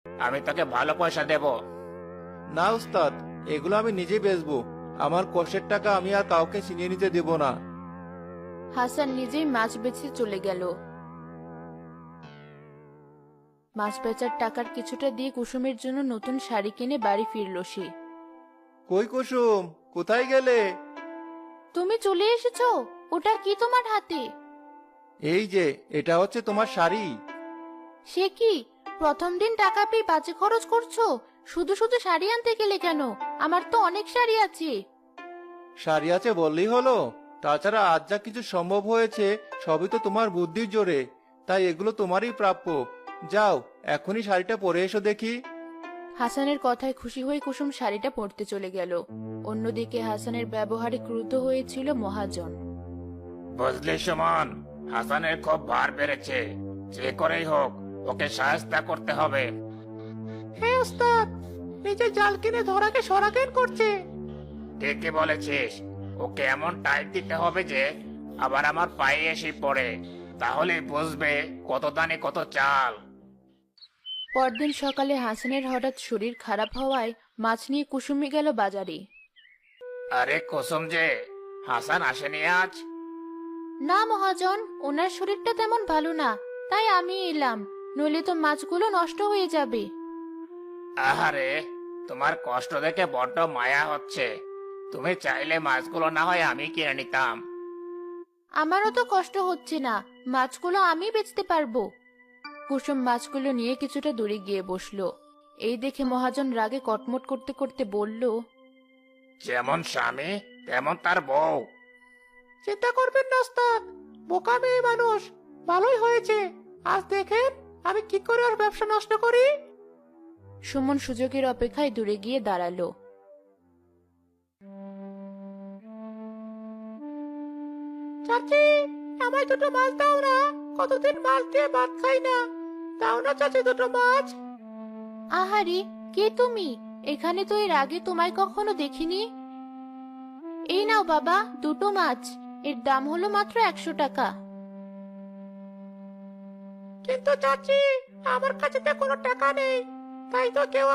আমি তোকে ভালো পয়সা দেব। না উস্তাদ, এগুলো আমি নিজেই বেচবো। আমার কষ্টের টাকা আমি আর কাউকে ছিনিয়ে নিতে দেব না। হাসান নিজেই মাছ বেচে চলে গেল। মাছ বেচার টাকার কিছুটা দিয়ে কুসুমের জন্য নতুন শাড়ি কিনে বাড়ি ফিরল সে। কই কুসুম, কোথায় গেলে? তুমি চলে এসেছো? ওটা কি তোমার হাতে? এই যে, এটা হচ্ছে তোমার শাড়ি। সে কি, প্রথম দিন টাকা পেয়ে বাজে খরচ করছো? শুধু শুধু শাড়ি আনতে গেলে কেন? আমার তো অনেক শাড়ি আছে। শাড়ি আছে বললেই হলো? তাছাড়া আজ যা কিছু সম্ভব হয়েছে সবই তো তোমার বুদ্ধির জোরে। তাই এগুলো তোমারই প্রাপ্য। যাও, এখনই শাড়িটা পরে এসো দেখি। হাসানের কথায় খুশি হয়ে কুসুম শাড়িটা পরতে চলে গেল। অন্যদিকে হাসানের ব্যবহারে ক্রুদ্ধ হয়েছিল মহাজন। বুঝলি সুমন, হাসানের খুব ভার বেড়েছে। যে করেই হোক ওকে সাহায্য করতে হবে। হ্যাঁ ওস্তাদ, নিজে জাল কিনে ধরাকে সরাকেন করছে। ঠিকই বলেছিস। ওকে এমন টাইট দিতে হবে যে আবার আমার পায়ে এসে পড়ে। তাহলে বুঝবে কত দানে কত চাল। পরদিন সকালে হাসানের হঠাৎ শরীর খারাপ হওয়ায় মাছ নিয়ে কুসুমি গেল বাজারে। আরে কুসুম যে, হাসান আসেনি আজ? না মহাজন, ওনার শরীরটা তেমন ভালো না, তাই আমি এলাম। নইলে তো মাছগুলো নষ্ট হয়ে যাবে। আহারে, তোমার কষ্ট দেখে বড্ড মায়া হচ্ছে। তুমি চাইলে মাছগুলো না হয় আমি কিনে নিতাম। আমারও তো কষ্ট হচ্ছে না, মাছগুলো আমি বেচতে পারবো। কুসুম মাছগুলো নিয়ে কিছুটা দূরে গিয়ে বসলো। এই দেখে মহাজন রাগে কটমট করতে করতে বলল, যেমন স্বামী তেমন তার বউ। চিন্তা করবেন না ওস্তাদ, বোকা মেয়ে মানুষ। ভালোই হয়েছে, আজ দেখেন আমি কি করে আর ব্যবসা নষ্ট করি। সুমন সুযোগের অপেক্ষায় দূরে গিয়ে দাঁড়ালো। চাচি, আমায় দুটো মাছ দাও না। কতদিন মাছ দিয়ে ভাত খাই না। দাও না চাচি দুটো মাছ। আহারে, কে তুমি? এখানে তো এর আগে তোমায় কখনো দেখিনি। এই নাও বাবা, দুটো মাছ। এর দাম হলো মাত্র 100 টাকা। কিন্তু চাচি, আমার কাছে তো কোনো টাকা নেই। তাই তো কেউ